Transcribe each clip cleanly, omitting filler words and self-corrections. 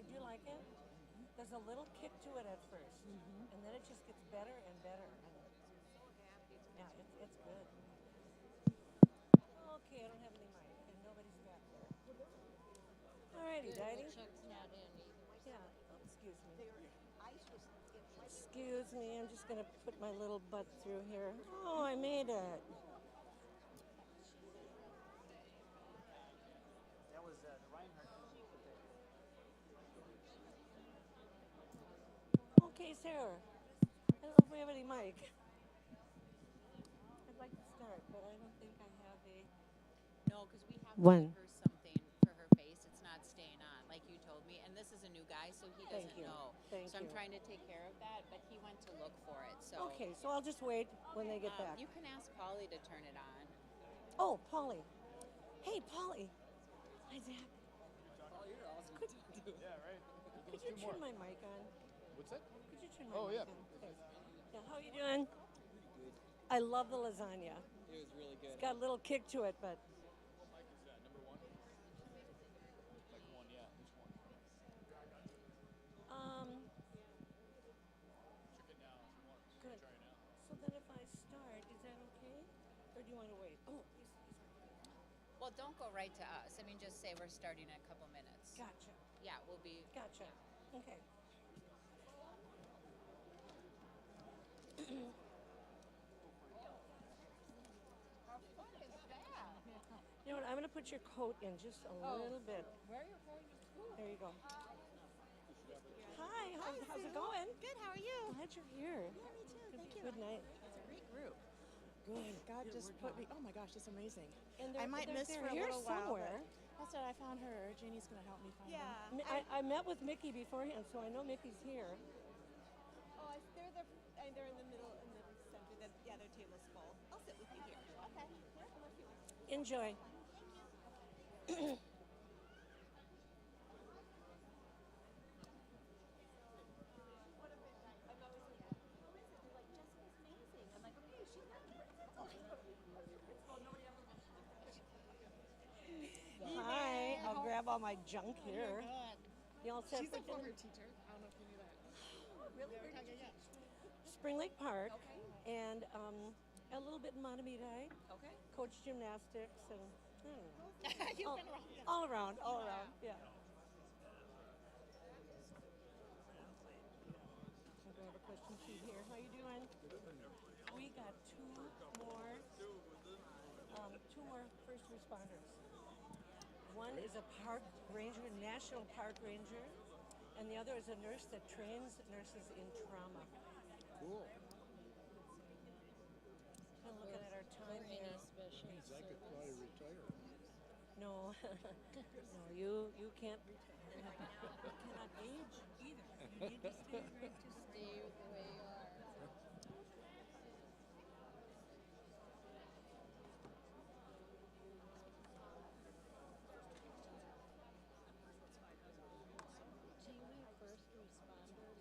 I do like it. There's a little kick to it at 1st, and then it just gets better and better. And yeah, it's good. Okay, I don't have any mic, and nobody's back there. Alrighty, Good. Well, Didy. Chuck's not in either. Yeah, oh, excuse me. Excuse me, I'm just gonna put my little butt through here. Oh, I made it. That was the Reinhardt. Okay, Sarah. I don't know if we have any mic. I'd like to start, but I don't think I have a No, because we have to one. give her something for her face. It's not staying on, like you told me. And this is a new guy, so he Thank doesn't you. know. Thank So I'm you. trying to take care of that, but he went to look for it. So Okay, so I'll just wait when they get back. you can ask Polly to turn it on. Oh, Polly. Hey, Polly. Hi, Zach. Oh, you're awesome. Yeah, right. Could you turn my mic on? What's that? Could you turn my Oh, mic yeah. on? Thanks. Yeah, how you doing? I love the lasagna. It was really good. It's got a little kick to it, but What mic is that? Number one? Like one, yeah. Which one? um, Check it now if you want. good. Try it now. So then if I start, is that okay? Or do you want to wait? Oh, Well, don't go right to us. I mean, just say we're starting in a couple minutes. gotcha. Yeah, we'll be. Gotcha. Okay. You know what? I'm going to put your coat in just a little bit. Where are you going to school? There you go. Hi, how's it going? Good, how are you? Glad you're here. Yeah, me too. Thank you. Good night. It's a great group. Good. God just put me. Oh my gosh, it's amazing. And I might miss they're for a here little while. somewhere. But that's what I found her. Jeannie's gonna help me find Yeah. them. I met with Mickey beforehand, so I know Mickey's here. Oh, they're in the middle, in the center. Yeah, their table's full. I'll sit with you here. Okay. Enjoy. Hi, I'll grab all my junk here. You all set She's for a former dinner? teacher. I don't know if you knew that. Really? Yeah. Spring Lake Park, and a little bit in Matamidi. Okay. Coach gymnastics and I don't know. You've all, been around. all around, yeah. I'll grab a question sheet here. How you doing? We got two more first responders. One is a park ranger, national park ranger, and the other is a nurse that trains nurses in trauma. Cool. I'm looking at our time Any here. special I could probably retire. No, no, you can't. You cannot age either. You need to stay right to stay the way you are. Do you have first responders on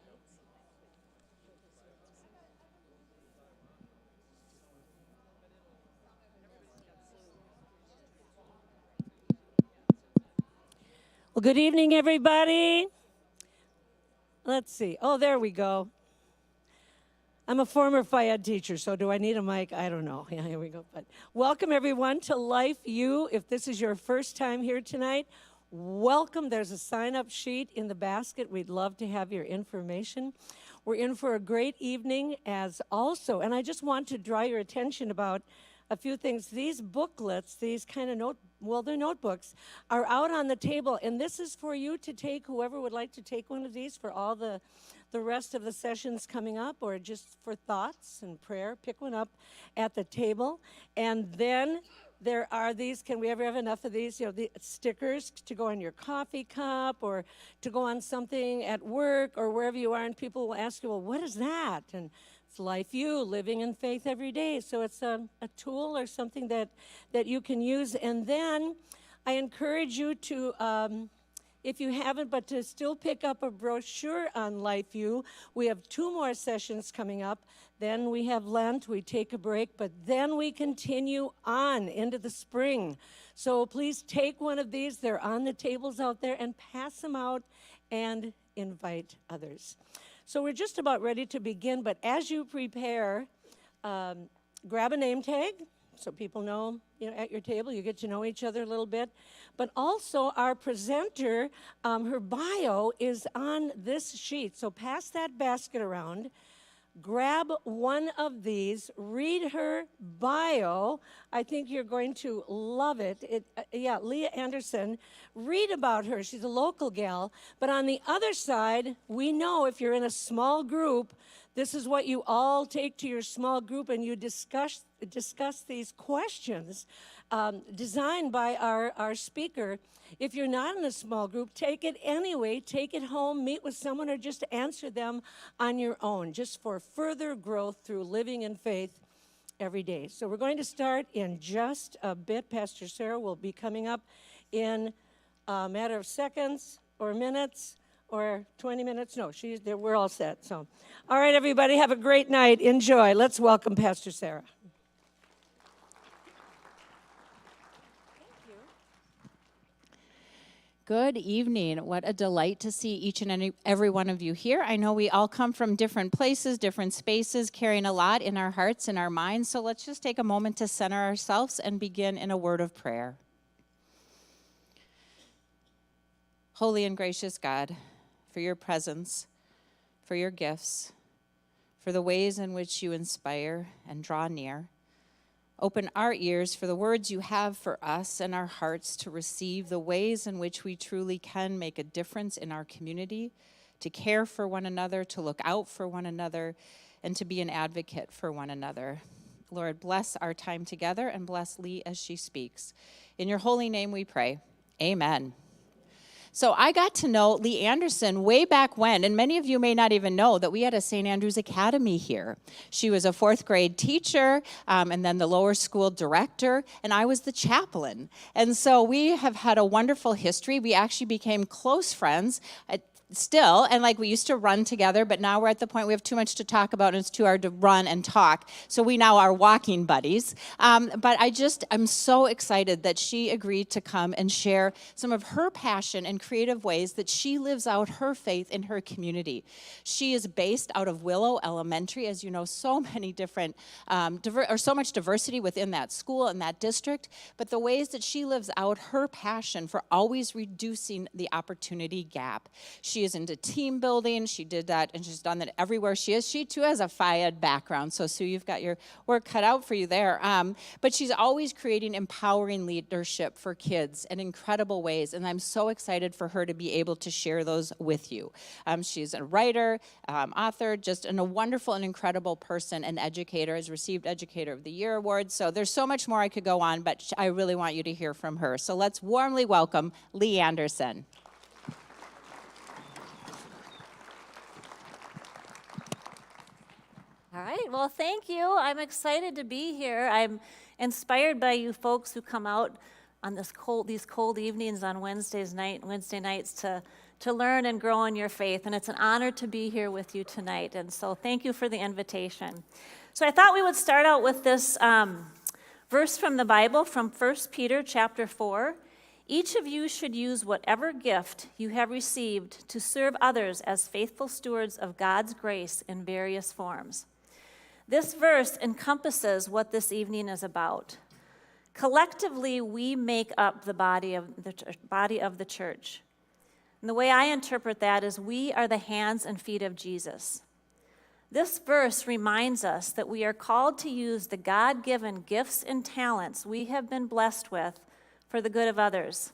Wednesday nights for the services? Well, good evening, everybody. Let's see. Oh, there we go. I'm a former FIAD teacher, so do I need a mic? I don't know. Yeah, here we go. But welcome, everyone, to LifeU. If this is your first time here tonight, welcome. There's a sign-up sheet in the basket. We'd love to have your information. We're in for a great evening as also, and I just want to draw your attention about a few things. These booklets, these kind of they're notebooks, are out on the table, and this is for you to take, whoever would like to take one of these for all the rest of the sessions coming up, or just for thoughts and prayer. Pick one up at the table. And then there are these, can we ever have enough of these? You know, the stickers to go on your coffee cup or to go on something at work or wherever you are, and people will ask you, well, what is that? And it's LifeU, living in faith every day. So it's a tool or something that you can use. And then I encourage you to if you haven't, but to still pick up a brochure on LifeU. We have 2 more sessions coming up. Then we have Lent, we take a break, but then we continue on into the spring. So please take one of these. They're on the tables out there, and pass them out and invite others. So we're just about ready to begin, but as you prepare, grab a name tag so people know, at your table, you get to know each other a little bit. But also our presenter, her bio is on this sheet. So pass that basket around. Grab one of these, read her bio. I think you're going to love it. Leigh Anderson, read about her. She's a local gal. But on the other side, we know if you're in a small group, this is what you all take to your small group, and you discuss these questions designed by our speaker. If you're not in a small group, take it anyway. Take it home, meet with someone, or just answer them on your own, just for further growth through living in faith every day. So we're going to start in just a bit. Pastor Sarah will be coming up in a matter of seconds or minutes or 20 minutes. No, she's there. We're all set. So, all right, everybody, have a great night. Enjoy. Let's welcome Pastor Sarah. Good evening. What a delight to see each and every one of you here. I know we all come from different places, different spaces, carrying a lot in our hearts and our minds. So let's just take a moment to center ourselves and begin in a word of prayer. Holy and gracious God, for your presence, for your gifts, for the ways in which you inspire and draw near. Open our ears for the words you have for us and our hearts to receive the ways in which we truly can make a difference in our community, to care for one another, to look out for one another, and to be an advocate for one another. Lord, bless our time together and bless Leigh as she speaks. In your holy name we pray. Amen. So I got to know Leigh Anderson way back when, and many of you may not even know that we had a St. Andrew's Academy here. She was a 4th grade teacher, and then the lower school director, and I was the chaplain. And so we have had a wonderful history. We actually became close friends. Still, and we used to run together, but now we're at the point we have too much to talk about, and it's too hard to run and talk. So we now are walking buddies. But I'm so excited that she agreed to come and share some of her passion and creative ways that she lives out her faith in her community. She is based out of Willow Elementary, as you know, so many different, so much diversity within that school and that district. But the ways that she lives out her passion for always reducing the opportunity gap. She is into team building. She did that, and she's done that everywhere she is. She, too, has a Phi Ed background, so Sue, you've got your work cut out for you there. But she's always creating empowering leadership for kids in incredible ways, and I'm so excited for her to be able to share those with you. She's a writer, author, just a wonderful and incredible person, and educator, has received Educator of the Year award. So there's so much more I could go on, but I really want you to hear from her. So let's warmly welcome Leigh Anderson. All right, well, thank you. I'm excited to be here. I'm inspired by you folks who come out on these cold evenings on Wednesday nights to learn and grow in your faith, and it's an honor to be here with you tonight, and so thank you for the invitation. So I thought we would start out with this verse from the Bible, from 1 Peter chapter 4. Each of you should use whatever gift you have received to serve others as faithful stewards of God's grace in various forms. This verse encompasses what this evening is about. Collectively, we make up the body of the church. And the way I interpret that is we are the hands and feet of Jesus. This verse reminds us that we are called to use the God-given gifts and talents we have been blessed with for the good of others.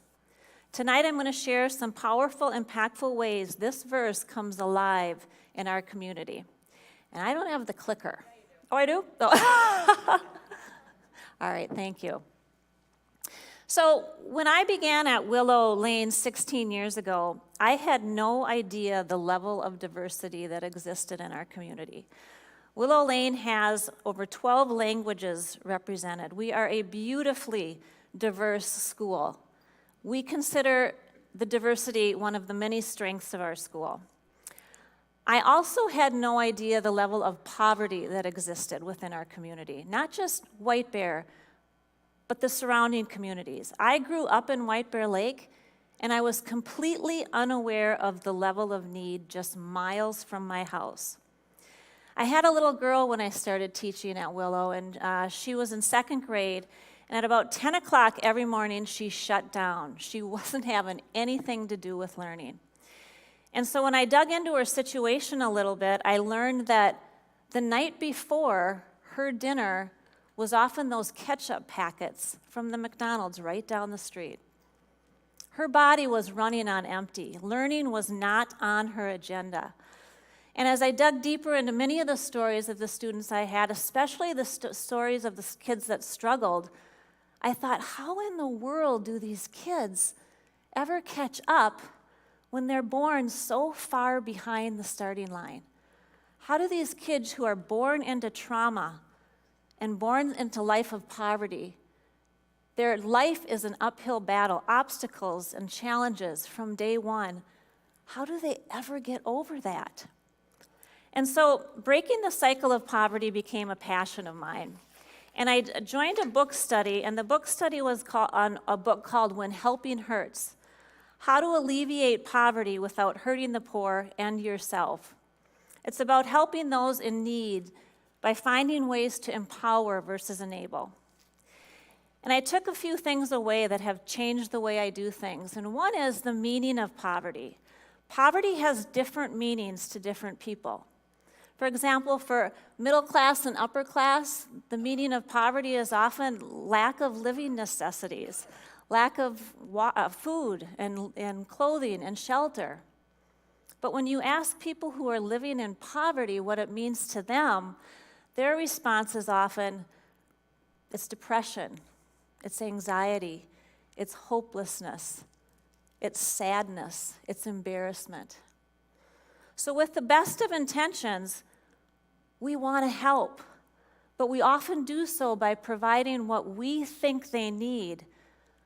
Tonight, I'm going to share some powerful, impactful ways this verse comes alive in our community. And I don't have the clicker. Oh, I do? Oh. All right, thank you. So when I began at Willow Lane 16 years ago, I had no idea the level of diversity that existed in our community. Willow Lane has over 12 languages represented. We are a beautifully diverse school. We consider the diversity one of the many strengths of our school. I also had no idea the level of poverty that existed within our community, not just White Bear, but the surrounding communities. I grew up in White Bear Lake, and I was completely unaware of the level of need just miles from my house. I had a little girl when I started teaching at Willow, and she was in 2nd grade, and at about 10 o'clock every morning, she shut down. She wasn't having anything to do with learning. And so when I dug into her situation a little bit, I learned that the night before, her dinner was often those ketchup packets from the McDonald's right down the street. Her body was running on empty. Learning was not on her agenda. And as I dug deeper into many of the stories of the students I had, especially the stories of the kids that struggled, I thought, how in the world do these kids ever catch up when they're born so far behind the starting line? How do these kids who are born into trauma and born into life of poverty, their life is an uphill battle, obstacles and challenges from day one, how do they ever get over that? And so breaking the cycle of poverty became a passion of mine. And I joined a book study, and the book study was on a book called When Helping Hurts: How to Alleviate Poverty Without Hurting the Poor and Yourself. It's about helping those in need by finding ways to empower versus enable. And I took a few things away that have changed the way I do things. And one is the meaning of poverty. Poverty has different meanings to different people. For example, for middle class and upper class, the meaning of poverty is often lack of living necessities, lack of food and clothing and shelter. But when you ask people who are living in poverty what it means to them, their response is often, it's depression, it's anxiety, it's hopelessness, it's sadness, it's embarrassment. So with the best of intentions, we want to help, but we often do so by providing what we think they need,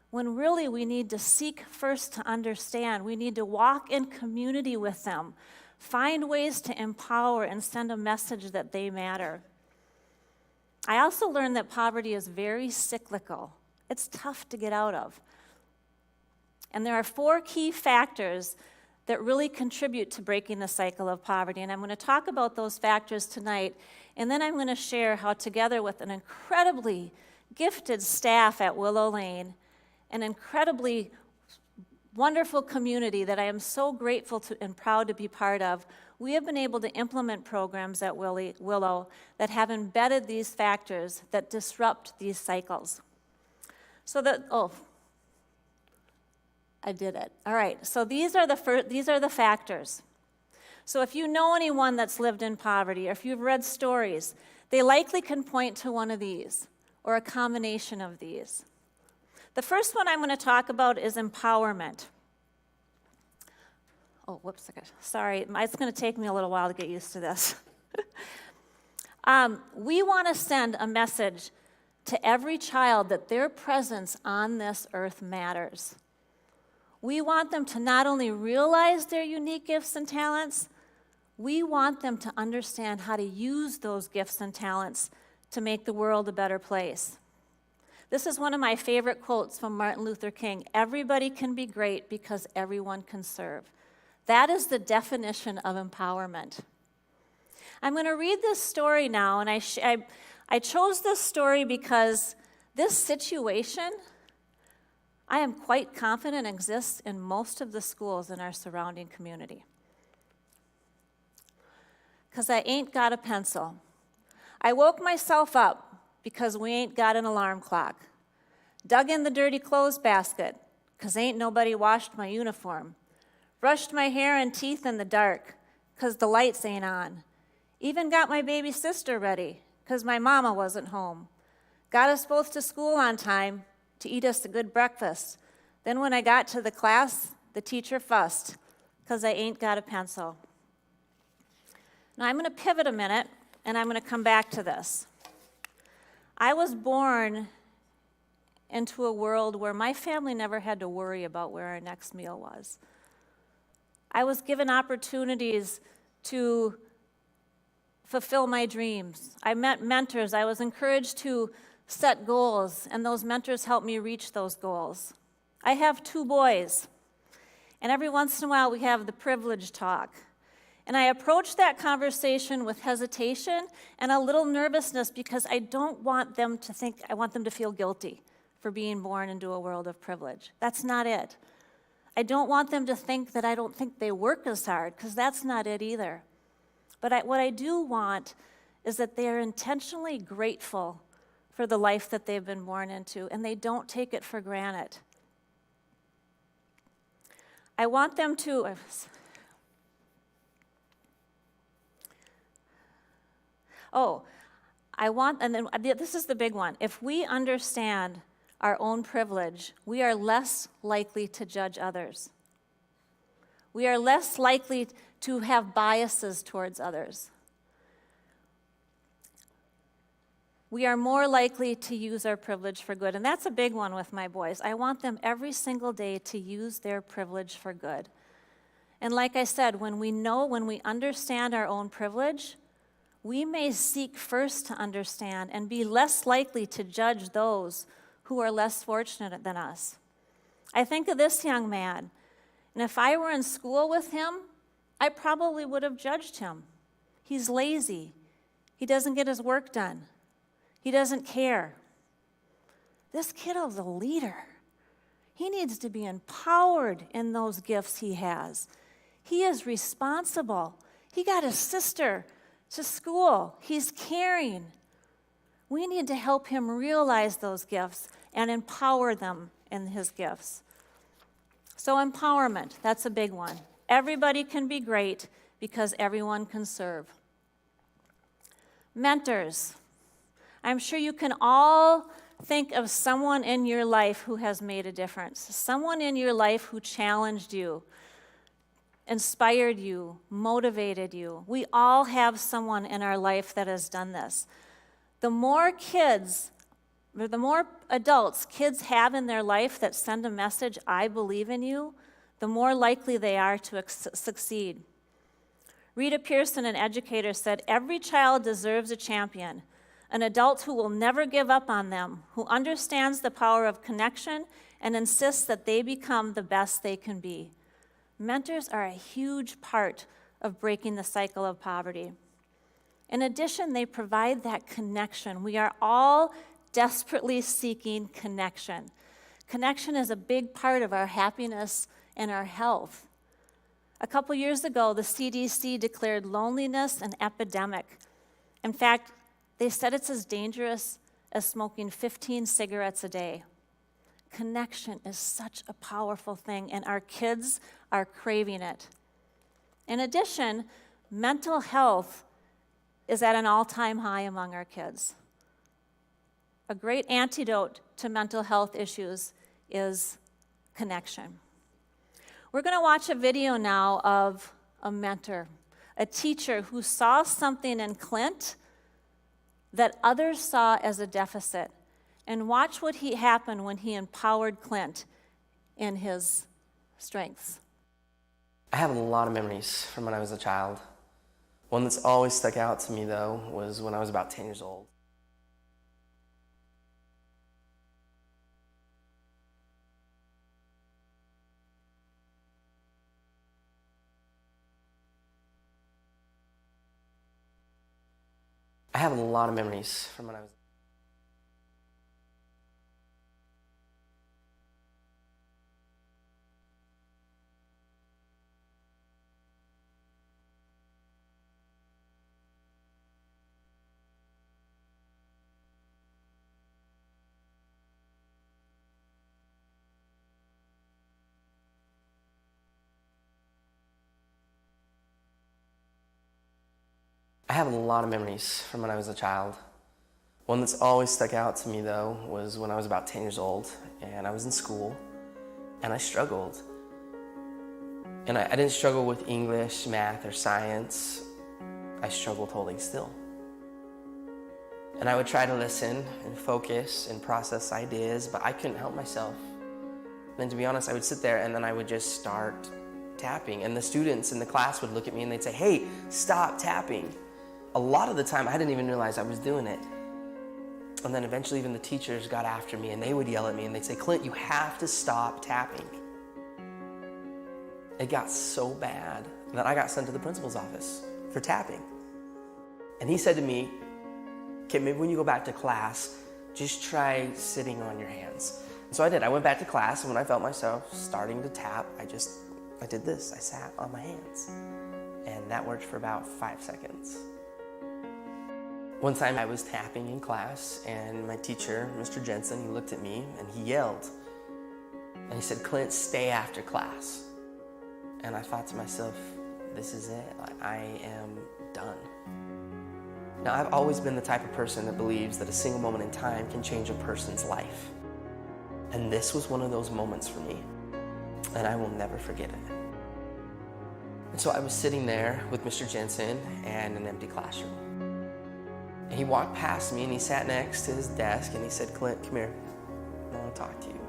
when really we need to seek first to understand. We need to walk in community with them, find ways to empower and send a message that they matter. I also learned that poverty is very cyclical. It's tough to get out of. And there are 4 key factors that really contribute to breaking the cycle of poverty. And I'm going to talk about those factors tonight, and then I'm going to share how, together with an incredibly gifted staff at Willow Lane, an incredibly wonderful community that I am so grateful to and proud to be part of, we have been able to implement programs at Willow that have embedded these factors that disrupt these cycles. So I did it. All right, so these are the factors. So if you know anyone that's lived in poverty, or if you've read stories, they likely can point to one of these, or a combination of these. The first one I'm going to talk about is empowerment. Oh, whoops, sorry, it's going to take me a little while to get used to this. We want to send a message to every child that their presence on this earth matters. We want them to not only realize their unique gifts and talents, we want them to understand how to use those gifts and talents to make the world a better place. This is one of my favorite quotes from Martin Luther King: "Everybody can be great because everyone can serve." That is the definition of empowerment. I'm going to read this story now, and I chose this story because this situation, I am quite confident, exists in most of the schools in our surrounding community. Because I ain't got a pencil. I woke myself up because we ain't got an alarm clock. Dug in the dirty clothes basket because ain't nobody washed my uniform. Brushed my hair and teeth in the dark because the lights ain't on. Even got my baby sister ready because my mama wasn't home. Got us both to school on time to eat us a good breakfast. Then when I got to the class, the teacher fussed because I ain't got a pencil. Now I'm going to pivot a minute, and I'm going to come back to this. I was born into a world where my family never had to worry about where our next meal was. I was given opportunities to fulfill my dreams. I met mentors. I was encouraged to set goals, and those mentors helped me reach those goals. I have 2 boys, and every once in a while we have the privilege talk. And I approach that conversation with hesitation and a little nervousness because I don't want them to think, I want them to feel guilty for being born into a world of privilege. That's not it. I don't want them to think that I don't think they work as hard, because that's not it either. But what I do want is that they are intentionally grateful for the life that they've been born into, and they don't take it for granted. I want them to... this is the big one. If we understand our own privilege, we are less likely to judge others. We are less likely to have biases towards others. We are more likely to use our privilege for good. And that's a big one with my boys. I want them every single day to use their privilege for good. And like I said, when we understand our own privilege, we may seek first to understand and be less likely to judge those who are less fortunate than us. I think of this young man, and if I were in school with him, I probably would have judged him. He's lazy. He doesn't get his work done. He doesn't care. This kid is a leader. He needs to be empowered in those gifts he has. He is responsible. He got his sister to school. He's caring. We need to help him realize those gifts and empower them in his gifts. So empowerment, that's a big one. Everybody can be great because everyone can serve. Mentors. I'm sure you can all think of someone in your life who has made a difference. Someone in your life who challenged you, inspired you, motivated you. We all have someone in our life that has done this. The more adults kids have in their life that send a message, I believe in you, the more likely they are to succeed. Rita Pearson, an educator, said, "Every child deserves a champion, an adult who will never give up on them, who understands the power of connection and insists that they become the best they can be." Mentors are a huge part of breaking the cycle of poverty. In addition, they provide that connection. We are all desperately seeking connection. Connection is a big part of our happiness and our health. A couple years ago, the CDC declared loneliness an epidemic. In fact, they said it's as dangerous as smoking 15 cigarettes a day. Connection is such a powerful thing, and our kids are craving it. In addition, mental health is at an all-time high among our kids. A great antidote to mental health issues is connection. We're going to watch a video now of a mentor, a teacher who saw something in Clint that others saw as a deficit. And watch what happened when he empowered Clint in his strengths. I have a lot of memories from when I was a child. One that's always stuck out to me, though, was when I was about 10 years old. I have a lot of memories from when I was... I have a lot of memories from when I was a child. One that's always stuck out to me, though, was when I was about 10 years old, and I was in school, and I struggled. And I didn't struggle with English, math, or science. I struggled holding still. And I would try to listen and focus and process ideas, but I couldn't help myself. And to be honest, I would sit there and then I would just start tapping. And the students in the class would look at me and they'd say, "Hey, stop tapping." A lot of the time, I didn't even realize I was doing it. And then eventually even the teachers got after me and they would yell at me and they'd say, "Clint, you have to stop tapping." It got so bad that I got sent to the principal's office for tapping. And he said to me, "Okay, maybe when you go back to class, just try sitting on your hands." And so I did. I went back to class, and when I felt myself starting to tap, I did this. I sat on my hands. And that worked for about 5 seconds. One time I was tapping in class, and my teacher, Mr. Jensen, he looked at me and he yelled. And he said, "Clint, stay after class." And I thought to myself, this is it. I am done. Now, I've always been the type of person that believes that a single moment in time can change a person's life. And this was one of those moments for me. And I will never forget it. And so I was sitting there with Mr. Jensen and an empty classroom. And he walked past me and he sat next to his desk and he said, "Clint, come here. I want to talk to you."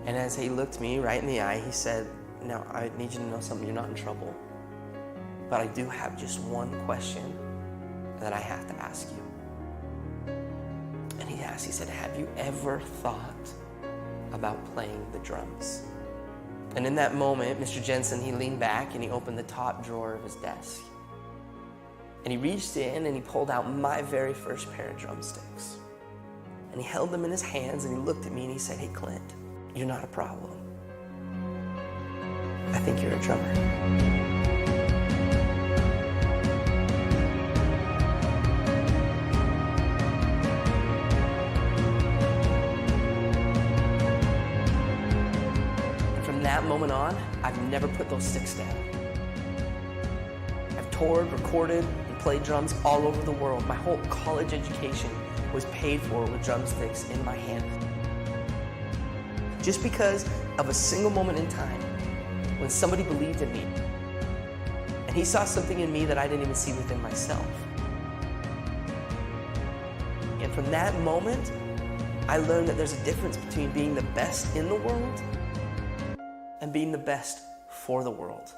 And as he looked me right in the eye, he said, "Now, I need you to know something. You're not in trouble. But I do have just one question that I have to ask you." And he asked, he said, "Have you ever thought about playing the drums?" And in that moment, Mr. Jensen, he leaned back and he opened the top drawer of his desk. And he reached in and he pulled out my very first pair of drumsticks. And he held them in his hands and he looked at me and he said, "Hey, Clint, you're not a problem. I think you're a drummer." And from that moment on, I've never put those sticks down. I've toured, recorded, and played drums all over the world. My whole college education was paid for with drumsticks in my hand. Just because of a single moment in time when somebody believed in me and he saw something in me that I didn't even see within myself. And from that moment, I learned that there's a difference between being the best in the world and being the best for the world.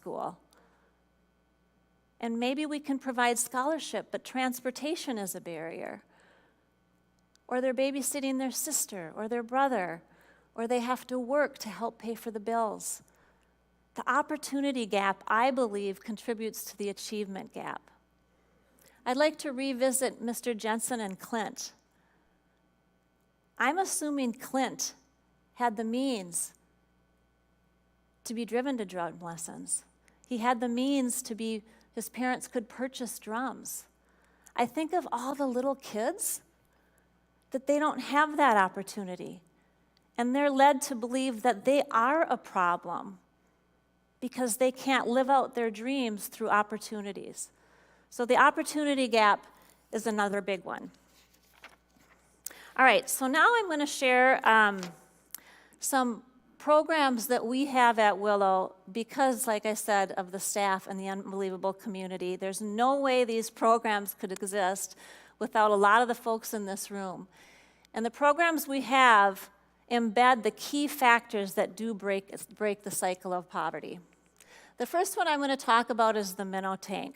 School. And maybe we can provide scholarship, but transportation is a barrier. Or they're babysitting their sister or their brother, or they have to work to help pay for the bills. The opportunity gap, I believe, contributes to the achievement gap. I'd like to revisit Mr. Jensen and Clint. I'm assuming Clint had the means to be driven to drum lessons. He had the means to be, his parents could purchase drums. I think of all the little kids that they don't have that opportunity. And they're led to believe that they are a problem because they can't live out their dreams through opportunities. So the opportunity gap is another big one. All right, so now I'm going to share some programs that we have at Willow, because, like I said, of the staff and the unbelievable community, there's no way these programs could exist without a lot of the folks in this room. And the programs we have embed the key factors that do break the cycle of poverty. The first one I'm going to talk about is the Minnow Tank.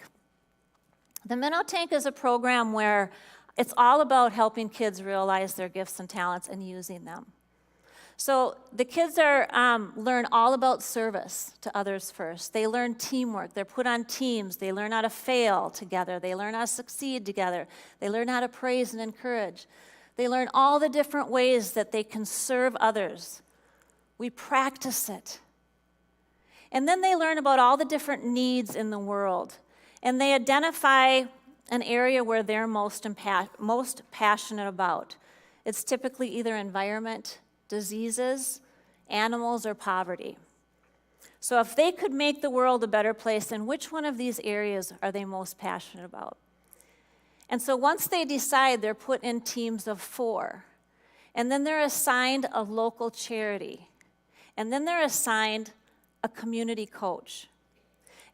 The Minnow Tank is a program where it's all about helping kids realize their gifts and talents and using them. So the kids learn all about service to others first. They learn teamwork. They're put on teams. They learn how to fail together. They learn how to succeed together. They learn how to praise and encourage. They learn all the different ways that they can serve others. We practice it. And then they learn about all the different needs in the world. And they identify an area where they're most passionate about. It's typically either environment, diseases, animals, or poverty. So if they could make the world a better place, then which one of these areas are they most passionate about? And so once they decide, they're put in teams of 4. And then they're assigned a local charity. And then they're assigned a community coach.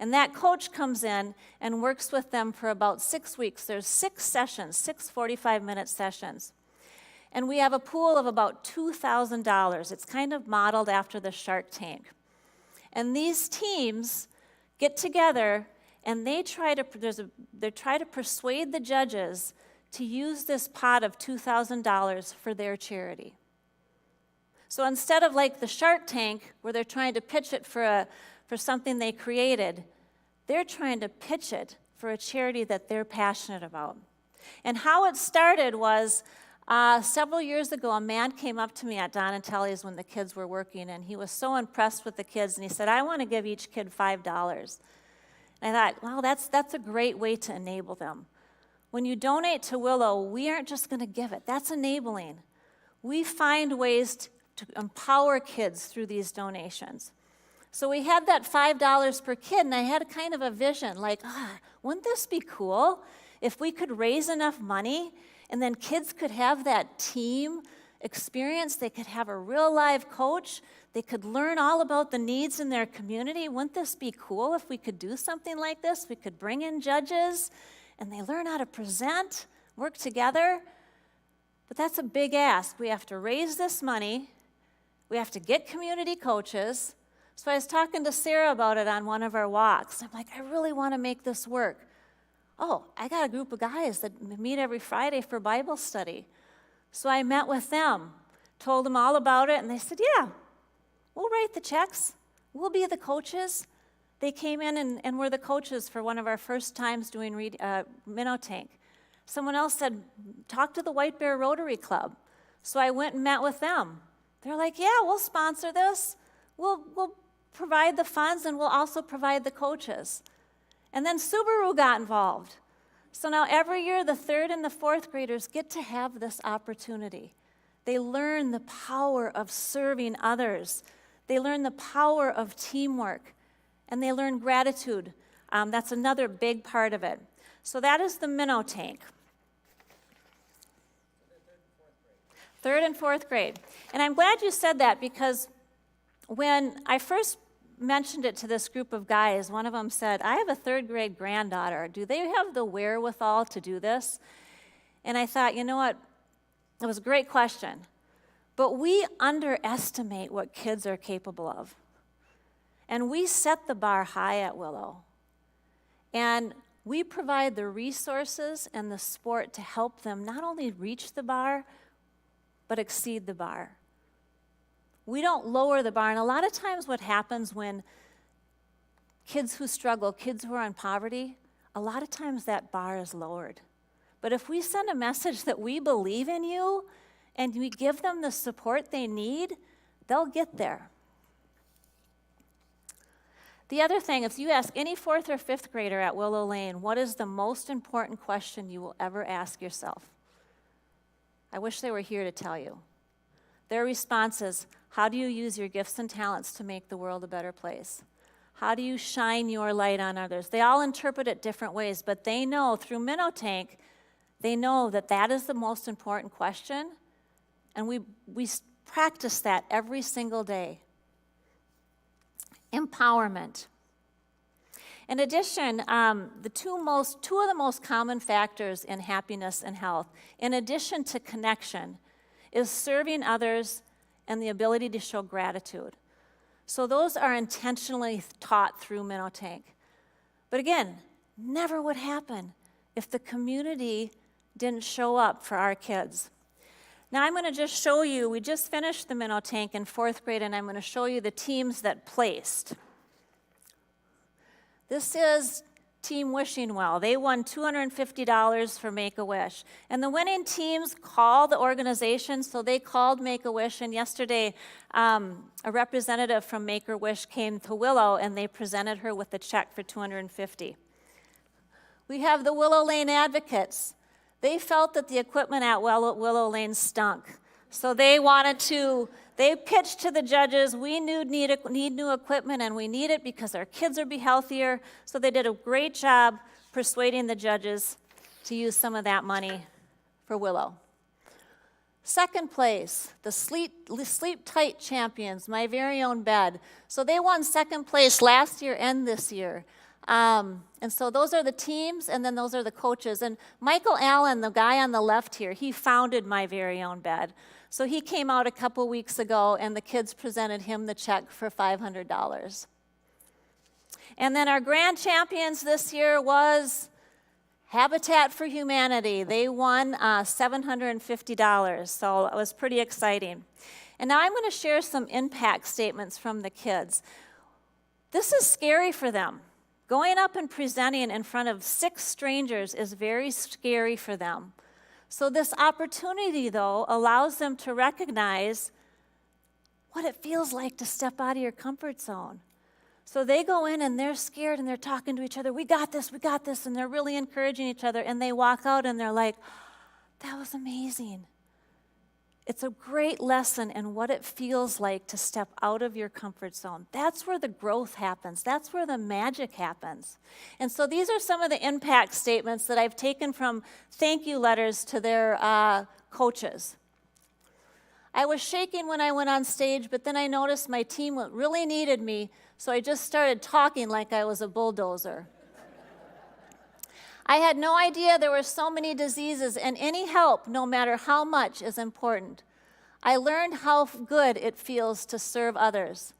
And that coach comes in and works with them for about 6 weeks. There's 6 sessions, 6 45-minute sessions. And we have a pool of about $2,000. It's kind of modeled after the Shark Tank. And these teams get together and they try to persuade the judges to use this pot of $2,000 for their charity. So instead of like the Shark Tank, where they're trying to pitch it for something they created, they're trying to pitch it for a charity that they're passionate about. And how it started was several years ago, a man came up to me at Don and Telly's when the kids were working, and he was so impressed with the kids, and he said, I want to give each kid $5. And I thought, well, that's a great way to enable them. When you donate to Willow, we aren't just going to give it. That's enabling. We find ways to empower kids through these donations. So we had that $5 per kid, and I had kind of a vision, like, wouldn't this be cool if we could raise enough money and then kids could have that team experience? They could have a real live coach. They could learn all about the needs in their community. Wouldn't this be cool if we could do something like this? We could bring in judges, and they learn how to present, work together. But that's a big ask. We have to raise this money. We have to get community coaches. So I was talking to Sarah about it on one of our walks. I'm like, I really want to make this work. Oh, I got a group of guys that meet every Friday for Bible study. So I met with them, told them all about it, and they said, yeah, we'll write the checks. We'll be the coaches. They came in and were the coaches for one of our first times doing Minnow Tank. Someone else said, talk to the White Bear Rotary Club. So I went and met with them. They're like, yeah, we'll sponsor this. We'll provide the funds, and we'll also provide the coaches. And then Subaru got involved. So now every year, the 3rd and the 4th graders get to have this opportunity. They learn the power of serving others. They learn the power of teamwork. And they learn gratitude. That's another big part of it. So that is the Minnow Tank. 3rd and 4th grade. And I'm glad you said that, because when I first mentioned it to this group of guys, one of them said, I have a 3rd grade granddaughter. Do they have the wherewithal to do this? And I thought, you know what? It was a great question. But we underestimate what kids are capable of. And we set the bar high at Willow. And we provide the resources and the support to help them not only reach the bar, but exceed the bar. We don't lower the bar. And a lot of times what happens when kids who struggle, kids who are in poverty, a lot of times that bar is lowered. But if we send a message that we believe in you and we give them the support they need, they'll get there. The other thing, if you ask any 4th or 5th grader at Willow Lane, what is the most important question you will ever ask yourself? I wish they were here to tell you. Their response is, how do you use your gifts and talents to make the world a better place? How do you shine your light on others? They all interpret it different ways, but they know through Minnow Tank, they know that that is the most important question, and we practice that every single day. empowerment. In addition, two of the most common factors in happiness and health, in addition to connection, is serving others and the ability to show gratitude. So those are intentionally taught through Minnow Tank. But again, never would happen if the community didn't show up for our kids. Now I'm going to just show you, we just finished the Minnow Tank in 4th grade, and I'm going to show you the teams that placed. This is Team Wishing Well. They won $250 for Make-A-Wish. And the winning teams call the organization, so they called Make-A-Wish, and yesterday a representative from Make-A-Wish came to Willow, and they presented her with a check for $250. We have the Willow Lane Advocates. They felt that the equipment at Willow Lane stunk. So they pitched to the judges, we need new equipment, and we need it because our kids will be healthier. So they did a great job persuading the judges to use some of that money for Willow. Second place, the Sleep Tight Champions, My Very Own Bed. So they won second place last year and this year. And so those are the teams, and then those are the coaches. And Michael Allen, the guy on the left here, he founded My Very Own Bed. So he came out a couple weeks ago, and the kids presented him the check for $500. And then our grand champions this year was Habitat for Humanity. They won $750, so it was pretty exciting. And now I'm going to share some impact statements from the kids. This is scary for them. Going up and presenting in front of 6 strangers is very scary for them. So this opportunity, though, allows them to recognize what it feels like to step out of your comfort zone. So they go in and they're scared and they're talking to each other, we got this, and they're really encouraging each other, and they walk out and they're like, that was amazing. It's a great lesson in what it feels like to step out of your comfort zone. That's where the growth happens. That's where the magic happens. And so these are some of the impact statements that I've taken from thank you letters to their coaches. I was shaking when I went on stage, but then I noticed my team really needed me, so I just started talking like I was a bulldozer. I had no idea there were so many diseases, and any help, no matter how much, is important. I learned how good it feels to serve others.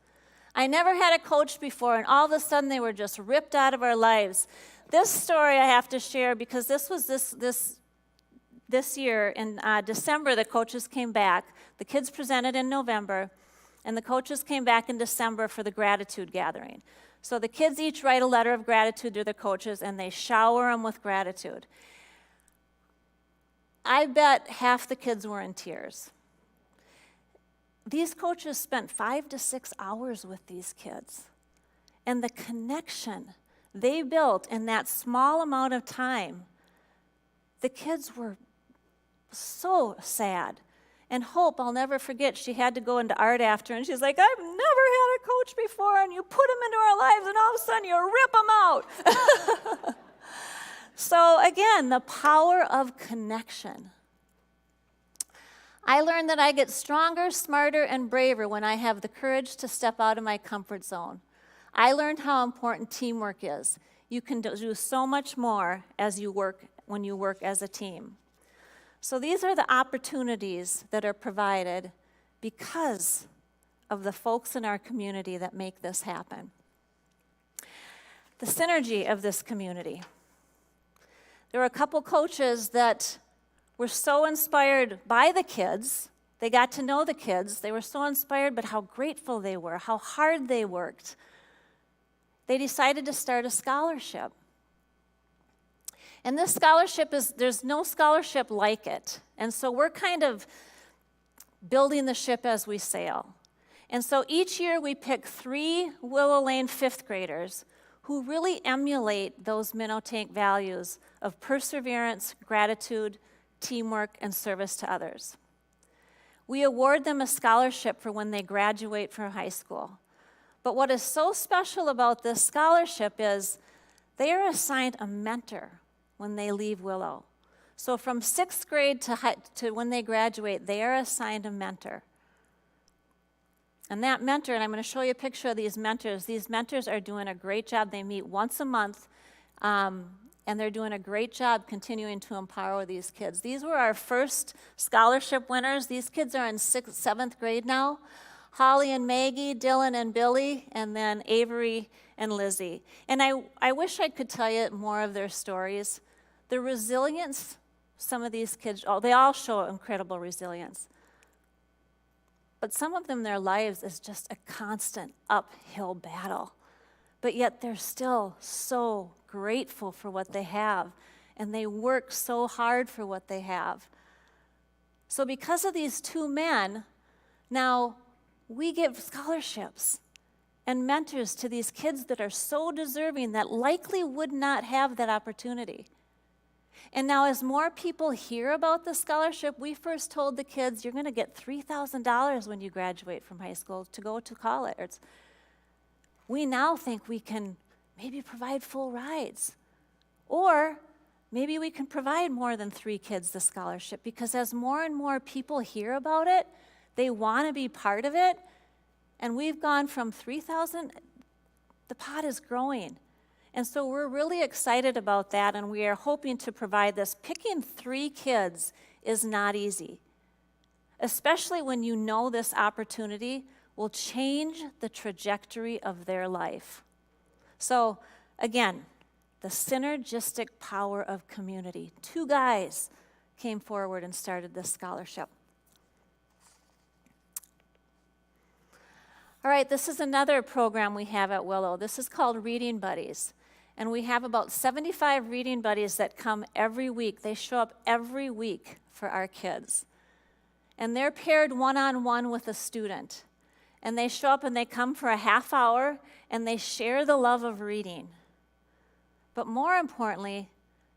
I never had a coach before, and all of a sudden they were just ripped out of our lives. This story I have to share because this was this year in December. The coaches came back. The kids presented in November, and the coaches came back in December for the gratitude gathering. So the kids each write a letter of gratitude to their coaches, and they shower them with gratitude. I bet half the kids were in tears. These coaches spent 5 to 6 hours with these kids. And the connection they built in that small amount of time, the kids were so sad. And Hope, I'll never forget, she had to go into art after, and she's like, I've never had a coach before, and you put them into our lives, and all of a sudden you rip them out. So again, the power of connection. I learned that I get stronger, smarter, and braver when I have the courage to step out of my comfort zone. I learned how important teamwork is. You can do so much more when you work as a team. So these are the opportunities that are provided because of the folks in our community that make this happen. The synergy of this community. There were a couple coaches that were so inspired by the kids. They got to know the kids. They were so inspired, but how grateful they were, how hard they worked. They decided to start a scholarship. And this scholarship there's no scholarship like it. And so we're kind of building the ship as we sail. And so each year we pick 3 Willow Lane 5th graders who really emulate those Minnow Tank values of perseverance, gratitude, teamwork, and service to others. We award them a scholarship for when they graduate from high school. But what is so special about this scholarship is they are assigned a mentor when they leave Willow. So from 6th grade to when they graduate, they are assigned a mentor. And that mentor, and I'm going to show you a picture of these mentors are doing a great job. They meet once a month, and they're doing a great job continuing to empower these kids. These were our first scholarship winners. These kids are in 6th, 7th grade now. Holly and Maggie, Dylan and Billy, and then Avery and Lizzie. And I wish I could tell you more of their stories. The resilience some of these kids, they all show incredible resilience. But some of them, their lives is just a constant uphill battle. But yet they're still so grateful for what they have, and they work so hard for what they have. So because of these two men, now we give scholarships and mentors to these kids that are so deserving that likely would not have that opportunity. And now as more people hear about the scholarship, we first told the kids, you're going to get $3,000 when you graduate from high school to go to college. We now think we can maybe provide full rides. Or maybe we can provide more than 3 kids the scholarship, because as more and more people hear about it, they want to be part of it. And we've gone from 3,000, the pot is growing. And so we're really excited about that, and we are hoping to provide this. Picking 3 kids is not easy, especially when you know this opportunity will change the trajectory of their life. So again, the synergistic power of community. 2 guys came forward and started this scholarship. All right, this is another program we have at Willow. This is called Reading Buddies. And we have about 75 reading buddies that come every week. They show up every week for our kids. And they're paired one-on-one with a student. And they show up and they come for a half hour and they share the love of reading. But more importantly,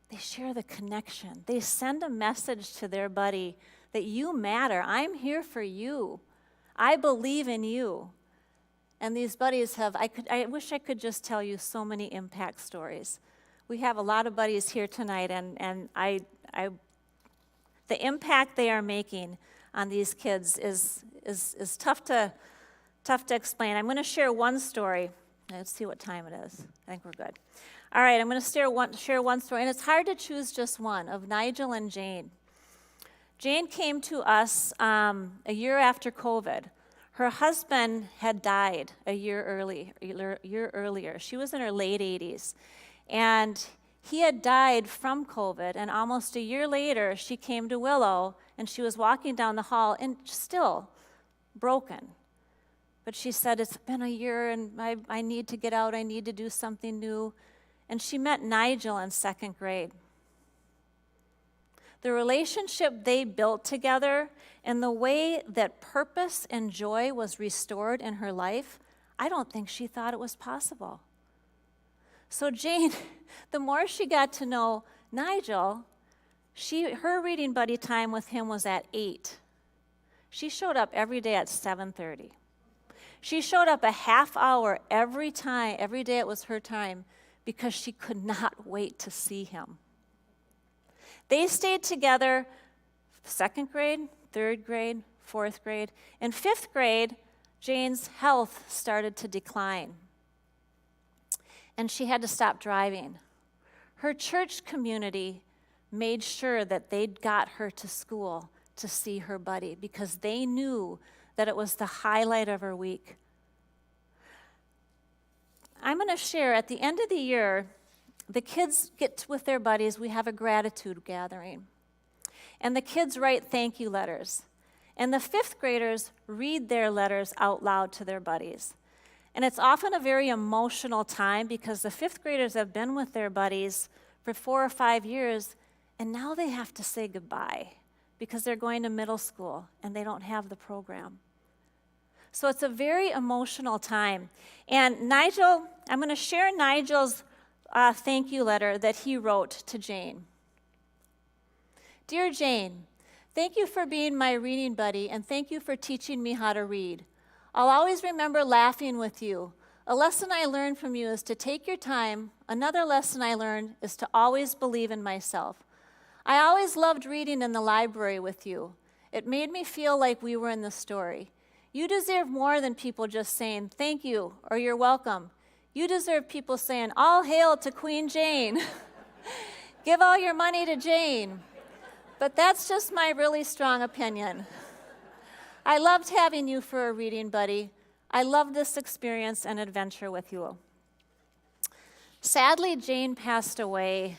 they share the connection. They send a message to their buddy that you matter. I'm here for you. I believe in you. And these buddies have, I wish I could just tell you so many impact stories. We have a lot of buddies here tonight, and the impact they are making on these kids is tough to explain. I'm going to share one story. Let's see what time it is. I think we're good. All right, I'm going to share one story, and it's hard to choose just one, of Nigel and Jane. Jane came to us a year after COVID. Her husband had died a year earlier. She was in her late 80s. And he had died from COVID, and almost a year later, she came to Willow, and she was walking down the hall, and still broken. But she said, it's been a year, and I need to get out. I need to do something new. And she met Nigel in 2nd grade. The relationship they built together and the way that purpose and joy was restored in her life, I don't think she thought it was possible. So Jane, the more she got to know Nigel, her reading buddy time with him was at 8. She showed up every day at 7:30. She showed up a half hour every day it was her time, because she could not wait to see him. They stayed together 2nd grade, 3rd grade, 4th grade. In 5th grade, Jane's health started to decline, and she had to stop driving. Her church community made sure that they got her to school to see her buddy, because they knew that it was the highlight of her week. I'm going to share at the end of the year, the kids get with their buddies, we have a gratitude gathering. And the kids write thank you letters. And the 5th graders read their letters out loud to their buddies. And it's often a very emotional time, because the 5th graders have been with their buddies for 4 or 5 years, and now they have to say goodbye because they're going to middle school and they don't have the program. So it's a very emotional time. And Nigel, I'm going to share Nigel's thank you letter that he wrote to Jane. Dear Jane, thank you for being my reading buddy, and thank you for teaching me how to read. I'll always remember laughing with you. A lesson I learned from you is to take your time. Another lesson I learned is to always believe in myself. I always loved reading in the library with you. It made me feel like we were in the story. You deserve more than people just saying thank you or you're welcome. You deserve people saying, all hail to Queen Jane. Give all your money to Jane. But that's just my really strong opinion. I loved having you for a reading buddy. I love this experience and adventure with you. Sadly, Jane passed away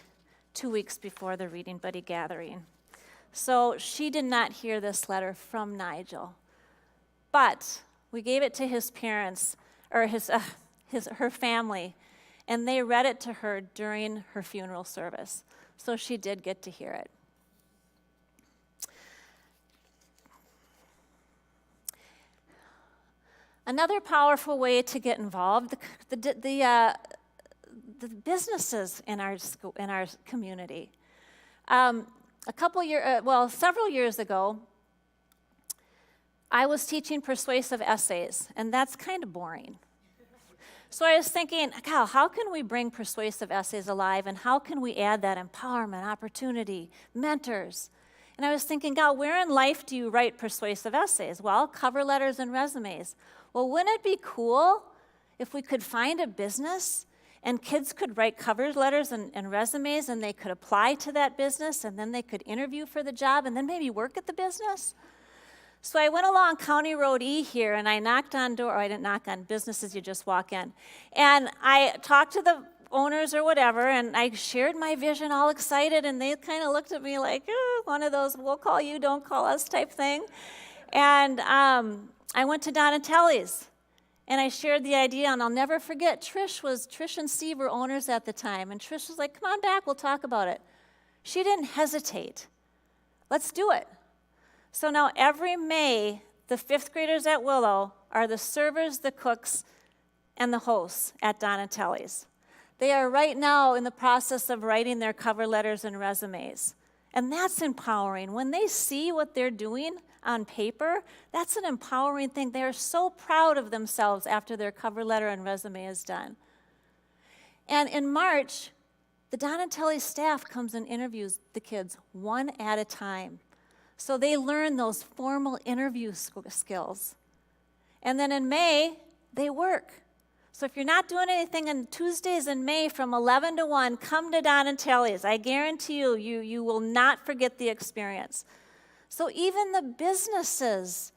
2 weeks before the Reading Buddy gathering. So she did not hear this letter from Nigel. But we gave it to his parents, or her family, and they read it to her during her funeral service. So she did get to hear it. Another powerful way to get involved, the businesses in our school, in our community. Several years ago, I was teaching persuasive essays, and that's kind of boring. So I was thinking, God, how can we bring persuasive essays alive, and how can we add that empowerment, opportunity, mentors? And I was thinking, God, where in life do you write persuasive essays? Well, cover letters and resumes. Well, wouldn't it be cool if we could find a business and kids could write cover letters and resumes, and they could apply to that business, and then they could interview for the job, and then maybe work at the business? So I went along County Road E here, and I knocked on door. I didn't knock on businesses, you just walk in. And I talked to the owners or whatever, and I shared my vision all excited, and they kind of looked at me like, one of those, we'll call you, don't call us type thing. And I went to Donatelli's, and I shared the idea, and I'll never forget, Trish and Steve were owners at the time, and Trish was like, come on back, we'll talk about it. She didn't hesitate. Let's do it. So now every May, the 5th graders at Willow are the servers, the cooks, and the hosts at Donatelli's. They are right now in the process of writing their cover letters and resumes. And that's empowering. When they see what they're doing on paper, that's an empowering thing. They are so proud of themselves after their cover letter and resume is done. And in March, the Donatelli staff comes and interviews the kids one at a time. So they learn those formal interview skills. And then in May, they work. So if you're not doing anything on Tuesdays in May from 11 to 1, come to Donatelli's. I guarantee you, you will not forget the experience. So even the businesses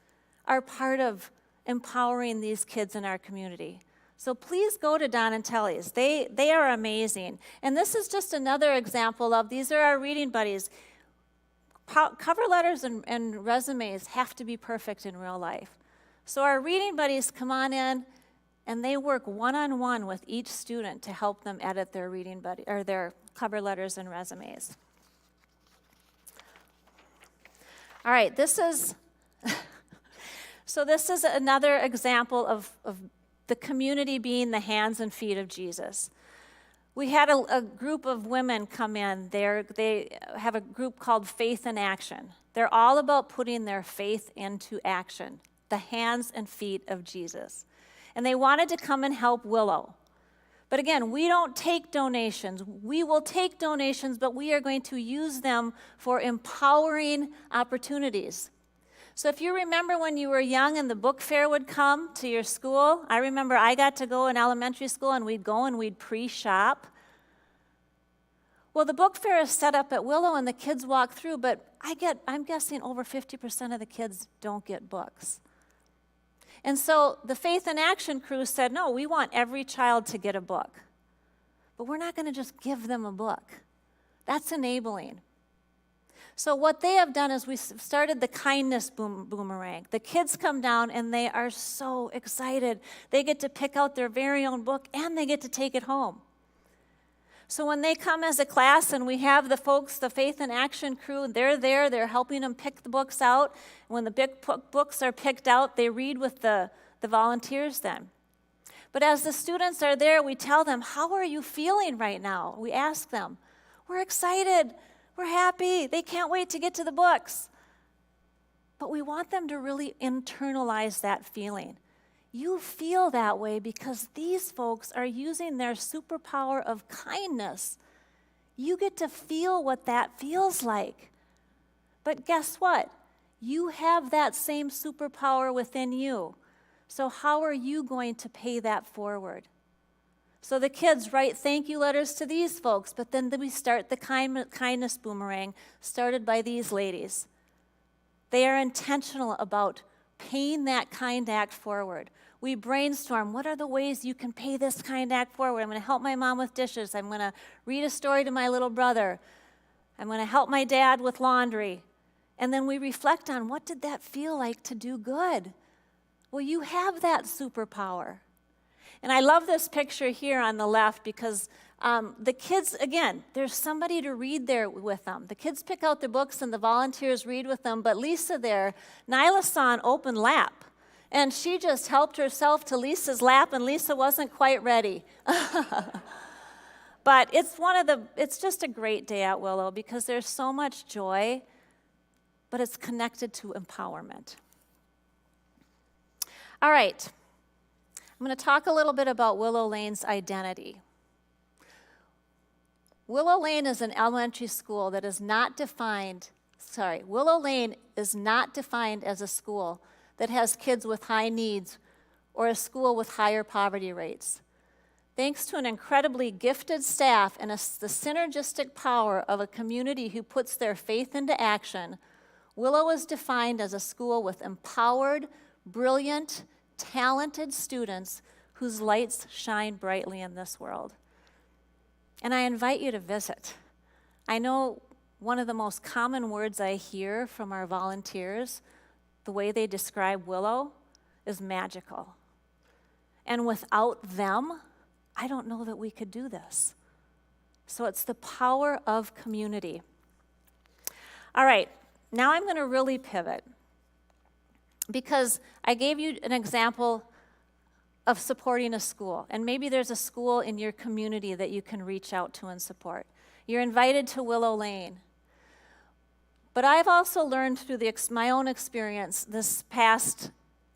are part of empowering these kids in our community. So please go to Donatelli's. They are amazing. And this is just another example of, these are our reading buddies. Cover letters and resumes have to be perfect in real life. So our reading buddies come on in, and they work one-on-one with each student to help them edit their reading buddy or their cover letters and resumes. All right, this is another example of the community being the hands and feet of Jesus. We had a group of women come in. They have a group called Faith in Action. They're all about putting their faith into action, the hands and feet of Jesus. And they wanted to come and help Willow. But again, we don't take donations. We will take donations, but we are going to use them for empowering opportunities. So if you remember when you were young and the book fair would come to your school, I remember I got to go in elementary school, and we'd go and we'd pre-shop. Well, the book fair is set up at Willow and the kids walk through, but I'm guessing over 50% of the kids don't get books. And so the Faith in Action crew said, no, we want every child to get a book. But we're not going to just give them a book. That's enabling. So what they have done is we started the kindness boomerang. The kids come down and they are so excited. They get to pick out their very own book and they get to take it home. So when they come as a class and we have the folks, the Faith in Action crew, they're there, they're helping them pick the books out. When the big books are picked out, they read with the volunteers then. But as the students are there, we tell them, how are you feeling right now? We ask them. We're excited. We're happy. They can't wait to get to the books. But we want them to really internalize that feeling. You feel that way because these folks are using their superpower of kindness. You get to feel what that feels like. But guess what? You have that same superpower within you. So how are you going to pay that forward? So the kids write thank you letters to these folks, but then we start the kindness boomerang started by these ladies. They are intentional about paying that kind act forward. We brainstorm, what are the ways you can pay this kind act forward? I'm going to help my mom with dishes. I'm going to read a story to my little brother. I'm going to help my dad with laundry. And then we reflect on, what did that feel like to do good? Well, you have that superpower. And I love this picture here on the left because the kids, again, there's somebody to read there with them. The kids pick out their books and the volunteers read with them. But Lisa there, Nyla saw an open lap. And she just helped herself to Lisa's lap, and Lisa wasn't quite ready. But it's just a great day at Willow because there's so much joy, but it's connected to empowerment. All right. I'm going to talk a little bit about Willow Lane's identity. Willow Lane is an elementary school that is not defined, Willow Lane is not defined as a school that has kids with high needs or a school with higher poverty rates. Thanks to an incredibly gifted staff and the synergistic power of a community who puts their faith into action, Willow is defined as a school with empowered, brilliant, talented students whose lights shine brightly in this world. And I invite you to visit. I know one of the most common words I hear from our volunteers, the way they describe Willow, is magical. And without them, I don't know that we could do this. So it's the power of community. All right, now I'm going to really pivot because I gave you an example of supporting a school, and maybe there's a school in your community that you can reach out to and support. You're invited to Willow Lane. But I've also learned through my own experience this past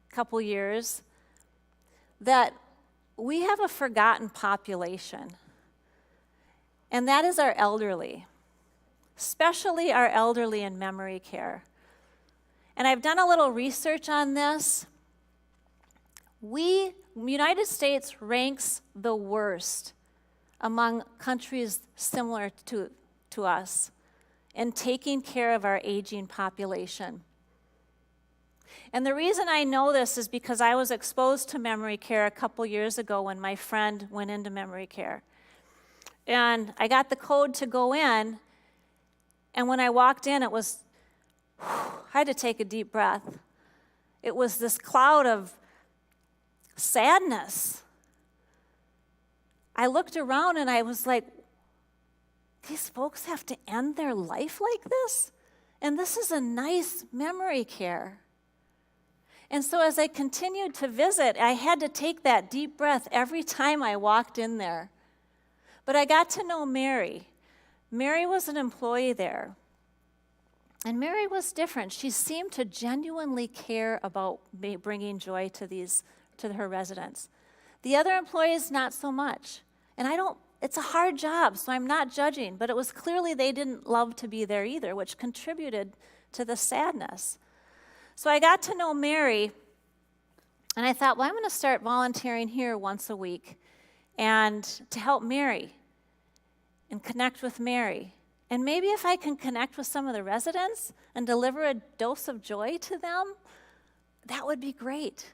couple years that we have a forgotten population, and that is our elderly, especially our elderly in memory care. And I've done a little research on this. The United States ranks the worst among countries similar to us in taking care of our aging population. And the reason I know this is because I was exposed to memory care a couple years ago when my friend went into memory care. And I got the code to go in, and when I walked in, it was, I had to take a deep breath. It was this cloud of sadness. I looked around and I was like, these folks have to end their life like this? And this is a nice memory care. And so as I continued to visit, I had to take that deep breath every time I walked in there. But I got to know Mary. Mary was an employee there. And Mary was different. She seemed to genuinely care about bringing joy to her residents. The other employees, not so much. And it's a hard job, so I'm not judging, but it was clearly they didn't love to be there either, which contributed to the sadness. So I got to know Mary, and I thought, well, I'm going to start volunteering here once a week and to help Mary and connect with Mary. And maybe if I can connect with some of the residents and deliver a dose of joy to them, that would be great.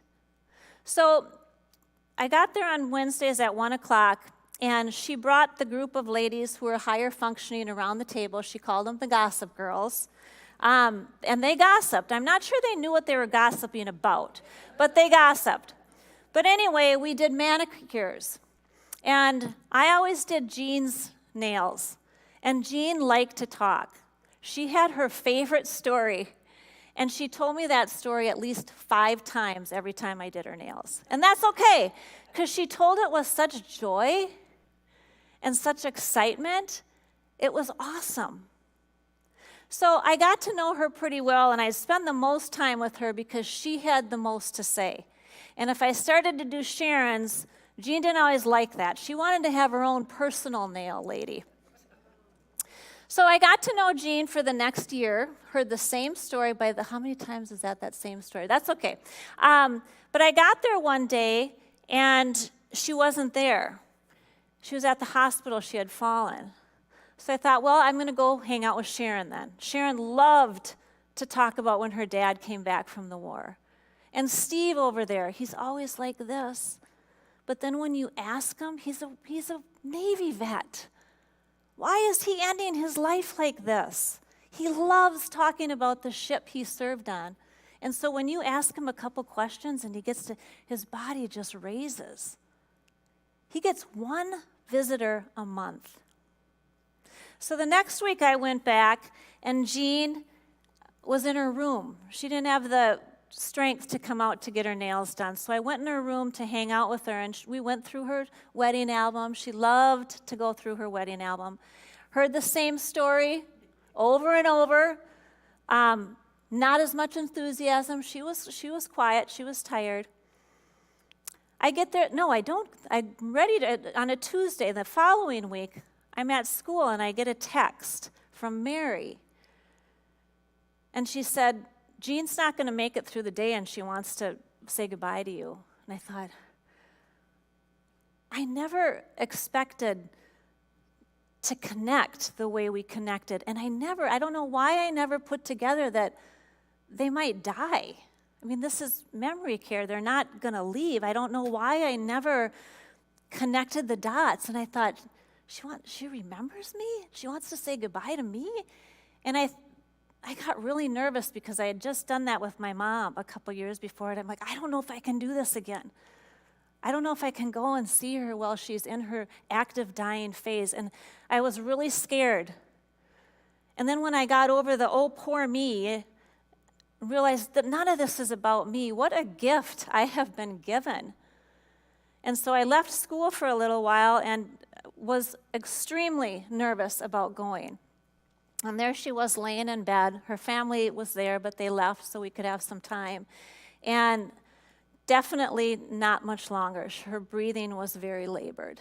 So I got there on Wednesdays at 1 o'clock, and she brought the group of ladies who were higher functioning around the table. She called them the Gossip Girls. And they gossiped. I'm not sure they knew what they were gossiping about, but they gossiped. But anyway, we did manicures. And I always did Jean's nails. And Jean liked to talk. She had her favorite story. And she told me that story at least 5 times every time I did her nails. And that's okay, because she told it with such joy and such excitement. It was awesome. So I got to know her pretty well, and I spent the most time with her because she had the most to say. And if I started to do Sharon's, Jean didn't always like that. She wanted to have her own personal nail lady. So I got to know Jean for the next year, heard the same story how many times is that same story? That's okay. But I got there one day, and she wasn't there. She was at the hospital. She had fallen. So I thought, well, I'm going to go hang out with Sharon then. Sharon loved to talk about when her dad came back from the war. And Steve over there, he's always like this. But then when you ask him, he's a Navy vet. Why is he ending his life like this? He loves talking about the ship he served on. And so when you ask him a couple questions and his body just raises. He gets one visitor a month. So the next week I went back, and Jean was in her room. She didn't have the strength to come out to get her nails done. So I went in her room to hang out with her, and we went through her wedding album. She loved to go through her wedding album. Heard the same story over and over. Not as much enthusiasm. She was quiet. She was tired. I get there. No, I don't. I'm ready to, on a Tuesday, the following week, I'm at school, and I get a text from Mary. And she said, Jean's not going to make it through the day, and she wants to say goodbye to you. And I thought, I never expected to connect the way we connected. And I don't know why I never put together that they might die. I mean, this is memory care. They're not going to leave. I don't know why I never connected the dots. And I thought, she remembers me? She wants to say goodbye to me? And I got really nervous because I had just done that with my mom a couple years before, and I'm like, I don't know if I can do this again. I don't know if I can go and see her while she's in her active dying phase. And I was really scared. And then when I got over the, oh, poor me, realized that none of this is about me. What a gift I have been given. And so I left school for a little while and was extremely nervous about going. And there she was laying in bed. Her family was there, but they left so we could have some time. And definitely not much longer. Her breathing was very labored.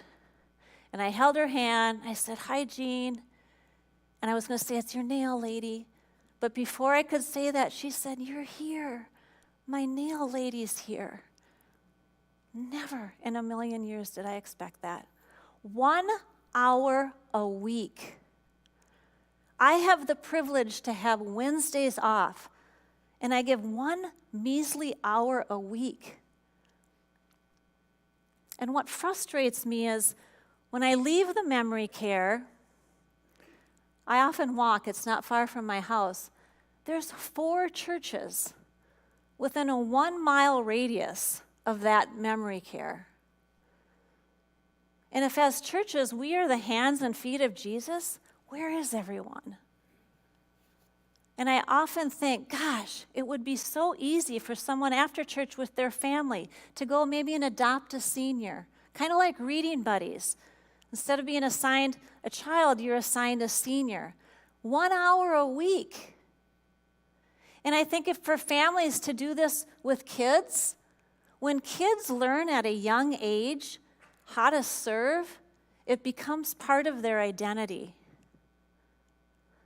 And I held her hand. I said, hi, Jean. And I was going to say, it's your nail lady. But before I could say that, she said, you're here. My nail lady's here. Never in a million years did I expect that. 1 hour a week. I have the privilege to have Wednesdays off, and I give 1 measly hour a week. And what frustrates me is when I leave the memory care, I often walk, it's not far from my house. There's 4 churches within a 1-mile radius of that memory care. And if as churches we are the hands and feet of Jesus, where is everyone? And I often think, gosh, it would be so easy for someone after church with their family to go maybe and adopt a senior, kind of like reading buddies. Instead of being assigned a child, you're assigned a senior. 1 hour a week. And I think if for families to do this with kids, when kids learn at a young age how to serve, it becomes part of their identity.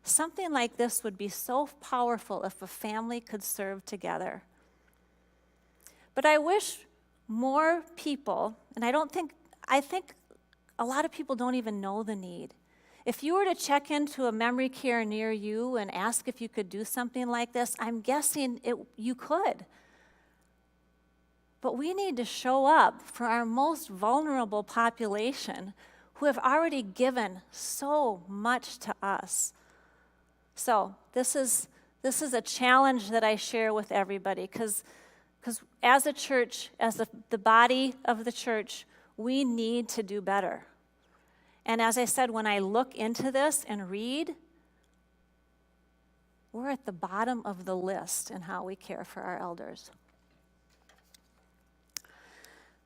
Something like this would be so powerful if a family could serve together. But I wish more people, and I think a lot of people don't even know the need. If you were to check into a memory care near you and ask if you could do something like this, I'm guessing you could. But we need to show up for our most vulnerable population who have already given so much to us. So this is a challenge that I share with everybody because as a church, as the body of the church, we need to do better. And as I said, when I look into this and read, we're at the bottom of the list in how we care for our elders.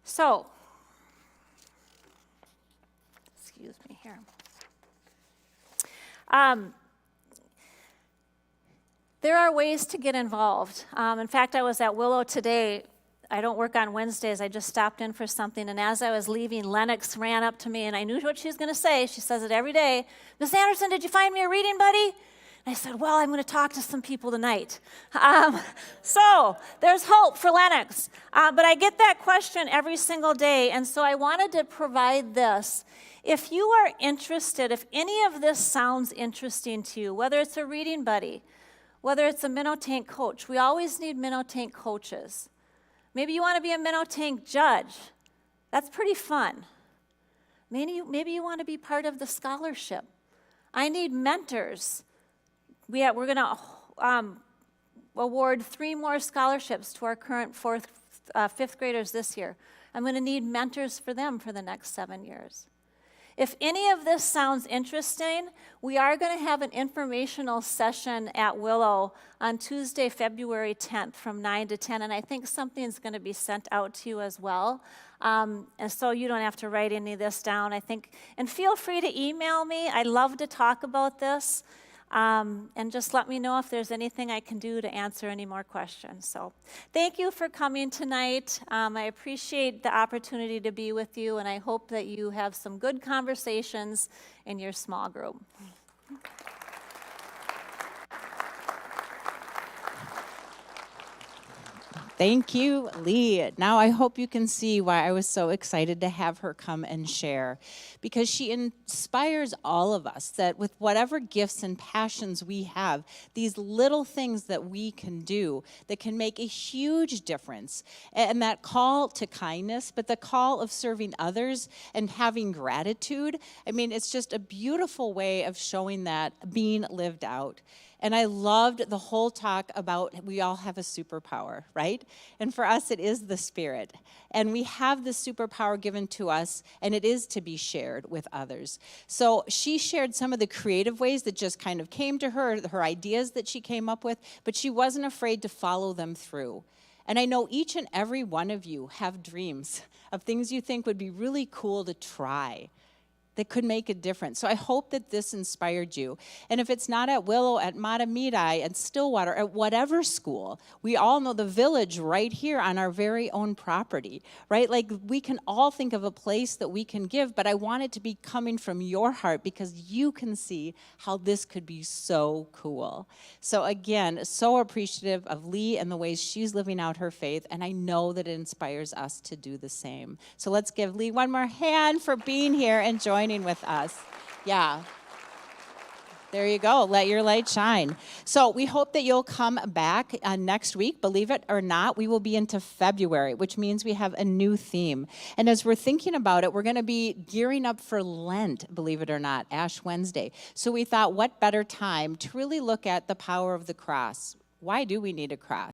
So, excuse me here. There are ways to get involved. In fact, I was at Willow today. I don't work on Wednesdays. I just stopped in for something, and as I was leaving, Lennox ran up to me, and I knew what she was going to say. She says it every day. Miss Anderson, did you find me a reading buddy? And I said, well, I'm going to talk to some people tonight. So there's hope for Lennox. But I get that question every single day, and so I wanted to provide this. If you are interested, if any of this sounds interesting to you, whether it's a reading buddy, whether it's a minnow tank coach, we always need minnow tank coaches. Maybe you want to be a minnow tank judge. That's pretty fun. Maybe you want to be part of the scholarship. I need mentors. We're going to award 3 more scholarships to our current 5th graders this year. I'm going to need mentors for them for the next 7 years. If any of this sounds interesting, we are going to have an informational session at Willow on Tuesday, February 10th from 9 to 10, and I think something's going to be sent out to you as well. And so you don't have to write any of this down, I think. And feel free to email me. I'd love to talk about this. And just let me know if there's anything I can do to answer any more questions. So thank you for coming tonight. I appreciate the opportunity to be with you, and I hope that you have some good conversations in your small group. Thank you, Leigh. Now I hope you can see why I was so excited to have her come and share, because she inspires all of us that with whatever gifts and passions we have, these little things that we can do that can make a huge difference. And that call to kindness, but the call of serving others and having gratitude, I mean, it's just a beautiful way of showing that being lived out. And I loved the whole talk about we all have a superpower, right? And for us, it is the Spirit. And we have the superpower given to us, and it is to be shared with others. So she shared some of the creative ways that just kind of came to her, her ideas that she came up with, but she wasn't afraid to follow them through. And I know each and every one of you have dreams of things you think would be really cool to try, that could make a difference. So I hope that this inspired you. And if it's not at Willow, at Matamidi, at Stillwater, at whatever school, we all know the village right here on our very own property, right? Like we can all think of a place that we can give, but I want it to be coming from your heart because you can see how this could be so cool. So again, so appreciative of Leigh and the ways she's living out her faith, and I know that it inspires us to do the same. So let's give Leigh one more hand for being here and joining with us. Yeah. There you go. Let your light shine. So we hope that you'll come back next week. Believe it or not, we will be into February, which means we have a new theme. And as we're thinking about it, we're going to be gearing up for Lent, believe it or not, Ash Wednesday. So we thought, what better time to really look at the power of the cross? Why do we need a cross?